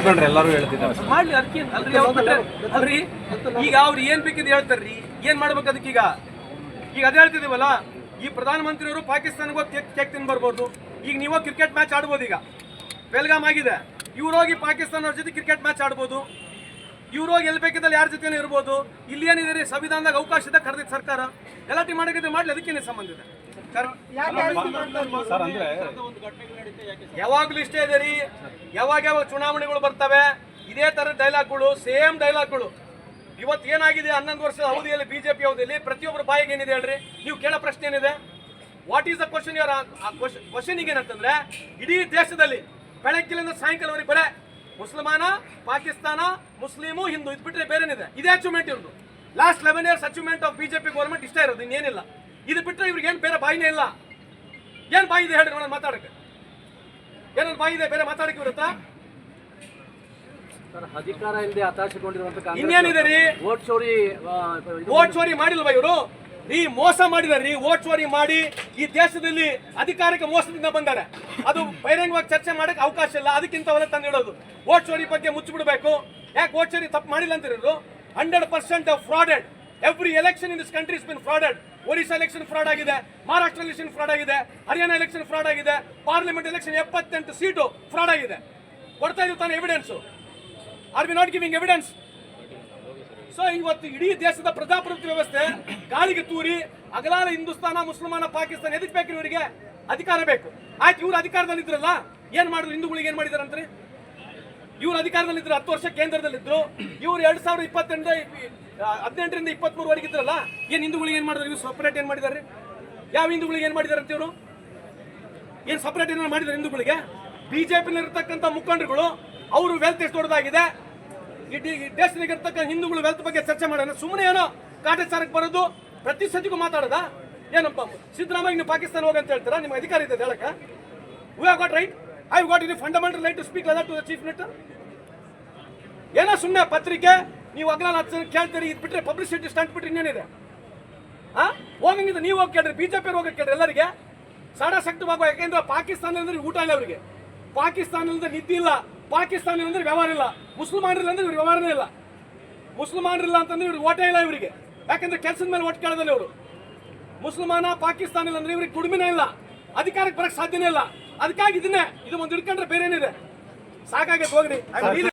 ಮುಖಂಡ್ರೆ ಎಲ್ಲರೂ ಹೇಳ್ತಿದ್ದಾರೆ ಮಾಡ್ಲಿ ಅದಕ್ಕೆ ಅಲ್ರಿ ಅಲ್ರಿ ಈಗ ಅವ್ರು ಏನ್ ಬೇಕಿದ್ ಹೇಳ್ತಾರ್ರಿ ಏನ್ ಮಾಡ್ಬೇಕು ಅದಕ್ಕೀಗ ಈಗ ಅದೇ ಹೇಳ್ತಿದೀವಲ್ಲ ಈ ಪ್ರಧಾನಮಂತ್ರಿಯವರು ಪಾಕಿಸ್ತಾನಕ್ಕೆ ಹೋಗಿ ಕೇಕ್ ತಿನ್ ಬರ್ಬೋದು ಈಗ ನೀವು ಕ್ರಿಕೆಟ್ ಮ್ಯಾಚ್ ಆಡ್ಬೋದು ಈಗ ಬೆಲ್ಗಾಮ್ ಆಗಿದೆ ಇವ್ರು ಹೋಗಿ ಪಾಕಿಸ್ತಾನವ್ರ ಜೊತೆ ಕ್ರಿಕೆಟ್ ಮ್ಯಾಚ್ ಆಡ್ಬೋದು ಇವ್ರು ಹೋಗಿ ಎಲ್ಲಿ ಬೇಕಿದ್ದಲ್ಲಿ ಯಾರ ಜೊತೆ ಇರ್ಬೋದು ಇಲ್ಲಿ ಏನಿದೆ ರೀ ಸಂವಿಧಾನದಾಗ ಅವಕಾಶ ಇದೆ ಕರೆದಿದ್ದು ಸರ್ಕಾರ ಗಲಾಟೆ ಮಾಡಿದ್ರೆ ಮಾಡ್ಲಿ ಅದಕ್ಕೇನೆ ಸಂಬಂಧ ಇದೆ ಯಾವಾಗ್ಲೂ ಇಷ್ಟೇ ಇದೆ ರೀ ಯಾವಾಗ ಚುನಾವಣೆಗಳು ಬರ್ತವೆ ಇದೇ ತರ ಡೈಲಾಗ್ಗಳು ಸೇಮ್ ಡೈಲಾಗ್ಗಳು ಇವತ್ತು ಏನಾಗಿದೆ 11 ವರ್ಷದ ಅವಧಿಯಲ್ಲಿ ಬಿಜೆಪಿ ಅವಧಿಯಲ್ಲಿ ಪ್ರತಿಯೊಬ್ಬರ ಬಾಯಿಗೆ ಏನಿದೆ ಹೇಳ್ರಿ ನೀವು ಕೇಳೋ ಪ್ರಶ್ನೆ ಏನಿದೆ what is the question your question ಏನಂತಂದ್ರೆ ಇಡೀ ದೇಶದಲ್ಲಿ ಬೆಳಗ್ಗಿನಿಂದ ಸಾಯಂಕಾಲವರೆಗೆ ಬರೇ ಮುಸಲ್ಮಾನ ಪಾಕಿಸ್ತಾನ ಮುಸ್ಲಿಮು ಹಿಂದೂ ಇದು ಬಿಟ್ಟರೆ ಬೇರೆನಿದೆ ಇದೇ ಅಚೀವ್ಮೆಂಟ್ ಇರೋದು last 11 years achievement of BJP government ಇಷ್ಟೇ ಇರೋದು ಇನ್ನೇನಿಲ್ಲ ಇದು ಬಿಟ್ಟರೆ ಇವ್ರಿಗೆ ಏನು ಬೇರೆ ಬಾಯಿನೇ ಇಲ್ಲ ಏನು ಬಾಯಿ ಇದೆ ಹೇಳಿ ನೋಡೋಣ ಮಾತಾಡಕ್ಕೆ ಏನೊಂದು ಬಾಯಿ ಇದೆ ಬೇರೆ ಮಾತಾಡಕ್ಕೆ ಇರುತ್ತಾ ಅಧಿಕಾರ ಇಲ್ಲದೆ ಹತಾಶೆಗೊಂಡಿರುವಂತ ಇನ್ನೇನಿದೆ ರೀ ವೋಟ್ ಚೋರಿ ಮಾಡಿಲ್ವಾ ಇವರು ಈ ಮೋಸ ಮಾಡಿದಾರೆ ರೀ ವೋಟ್ ಚೋರಿ ಮಾಡಿ ಈ ದೇಶದಲ್ಲಿ ಅಧಿಕಾರಕ್ಕೆ ಮೋಸದಿಂದ ಬಂದಾರೆ ಅದು ಬಹಿರಂಗವಾಗಿ ಚರ್ಚೆ ಮಾಡಕ್ಕೆ ಅವಕಾಶ ಇಲ್ಲ ಅದಕ್ಕಿಂತವೆಲ್ಲ ತಂದಿಡೋದು ವೋಟ್ ಚೋರಿ ಬಗ್ಗೆ ಮುಚ್ಚಿಬಿಡ್ಬೇಕು ಯಾಕೆ ವೋಟ್ ಚೋರಿ ತಪ್ಪು ಮಾಡಿಲ್ಲ ಅಂತ ಹೇಳಿದ್ರು 100% frauded every election in this country is been frauded Orissa election fraud ಆಗಿದೆ ಮಹಾರಾಷ್ಟ್ರ ಎಲೆಕ್ಷನ್ ಫ್ರಾಡ್ ಆಗಿದೆ ಹರಿಯಾಣ ಎಲೆಕ್ಷನ್ ಫ್ರಾಡ್ ಆಗಿದೆ ಪಾರ್ಲಿಮೆಂಟ್ ಎಲೆಕ್ಷನ್ 78 ಸೀಟು ಫ್ರಾಡ್ ಆಗಿದೆ ಕೊಡ್ತಾ ಇದ್ದೀವಿ ತಾನೆ evidence are we not giving evidence so ಇವತ್ತು ಇಡೀ ದೇಶದ ಪ್ರಜಾಪ್ರಭುತ್ವ ವ್ಯವಸ್ಥೆ ಗಾಳಿಗೆ ತೂರಿ ಅಗಲಾಲ ಹಿಂದೂಸ್ತಾನ ಮುಸಲ್ಮಾನ ಪಾಕಿಸ್ತಾನ ಎದಕ್ಕೆ ಬೇಕು ಇವರಿಗೆ ಅಧಿಕಾರ ಬೇಕು ಆಯ್ತು ಇವ್ರು ಅಧಿಕಾರದಲ್ಲಿ ಇದ್ರಲ್ಲ ಏನ್ ಮಾಡಿದ್ರು ಹಿಂದೂಗಳಿಗೆ ಏನ್ ಮಾಡಿದಾರೆ ಅಂತ್ರಿ ಇವ್ರು ಅಧಿಕಾರದಲ್ಲಿ ಇದ್ರು 10 ವರ್ಷ ಕೇಂದ್ರದಲ್ಲಿದ್ರು ಇವ್ರು 2018ರಿಂದ 23ವರೆಗೆ ಇದ್ರಲ್ಲ ಏನ್ ಹಿಂದೂಗಳಿಗೆ ಏನ್ ಮಾಡಿದ್ರು ಇವ್ರು ಸಪರೇಟ್ ಏನ್ ಮಾಡಿದಾರೆ ಯಾವ ಹಿಂದೂಗಳಿಗೆ ಏನ್ ಮಾಡಿದಾರೆ ಅಂತ ಇವರು ಏನ್ ಸಪರೇಟ್ ಏನಾರು ಮಾಡಿದಾರೆ ಹಿಂದೂಗಳಿಗೆ ಬಿಜೆಪಿನಲ್ಲಿರ್ತಕ್ಕಂಥ ಮುಖಂಡರುಗಳು ಅವರು ವೆಲ್ತ್ ಎಷ್ಟು ದೊಡ್ಡದಾಗಿದೆ ಇಡೀ ದೇಶದಾಗಿರ್ತಕ್ಕಂಥ ಹಿಂದೂಗಳು ವೆಲ್ತ್ ಬಗ್ಗೆ ಚರ್ಚೆ ಮಾಡೋಣ ಸುಮ್ಮನೆ ಏನೋ ಕಾಟಾಚಾರಕ್ಕೆ ಬರೋದು ಪ್ರತಿ ಸತಿಗೂ ಮಾತಾಡೋದ ಏನಪ್ಪ ಸಿದ್ದರಾಮಯ್ಯ ನೀವು ಪಾಕಿಸ್ತಾನ ಹೋಗಿ ಅಂತ ಹೇಳ್ತೀರಾ ನಿಮ್ಗೆ ಅಧಿಕಾರ ಇದೆ ಹೇಳಕ್ಕೆ we have got right I got in fundamental right to speak like to the chief minister ಏನೋ ಸುಮ್ಮನೆ ಪತ್ರಿಕೆ ನೀವು ಅಗ್ನಾಲ್ 10 ಜನ ಕೇಳ್ತೀರಿ ಇದು ಬಿಟ್ಟರೆ ಪಬ್ಲಿಸಿಟಿ ಸ್ಟಂಟ್ ಬಿಟ್ಟರೆ ಇನ್ನೇನಿದೆ ಹೋಗಂಗಿದೆ ನೀವು ಹೋಗಿ ಕೇಳ್ರಿ ಬಿಜೆಪಿ ಹೋಗಿ ಕೇಳ್ರಿ ಎಲ್ಲರಿಗೆ ಸಾಡಾಸಕ್ತವಾಗುವ ಯಾಕೆಂದ್ರೆ ಪಾಕಿಸ್ತಾನದಲ್ಲಿ ಊಟ ಇಲ್ಲ ಅವರಿಗೆ ಪಾಕಿಸ್ತಾನದಿಂದ ನಿದ್ದೆ ಇಲ್ಲ ಪಾಕಿಸ್ತಾನ ಅಂದ್ರೆ ವ್ಯವಹಾರ ಇಲ್ಲ ಮುಸಲ್ಮಾನರಿಲ್ಲ ಅಂದ್ರೆ ಇವ್ರಿಗೆ ವ್ಯವಹಾರನೇ ಇಲ್ಲ ಮುಸಲ್ಮಾನರಿಲ್ಲ ಅಂತಂದ್ರೆ ಇವ್ರಿಗೆ ಓಟೇ ಇಲ್ಲ ಇವರಿಗೆ ಯಾಕಂದ್ರೆ ಕೆಲಸದ ಮೇಲೆ ಓಟ್ ಕೇಳೋದಿಲ್ಲ ಇವರು ಮುಸಲ್ಮಾನ ಪಾಕಿಸ್ತಾನ ಇಲ್ಲ ಅಂದ್ರೆ ಇವ್ರಿಗೆ ದುಡಿಮೆನೇ ಇಲ್ಲ ಅಧಿಕಾರಕ್ಕೆ ಬರಕ್ ಸಾಧ್ಯನೇ ಇಲ್ಲ ಅದಕ್ಕಾಗಿ ಇದನ್ನೇ ಇದು ಒಂದು ಹಿಡ್ಕೊಂಡ್ರೆ ಬೇರೆ ಏನಿದೆ ಸಾಕಾಗೈತೆ ಹೋಗ್ರಿ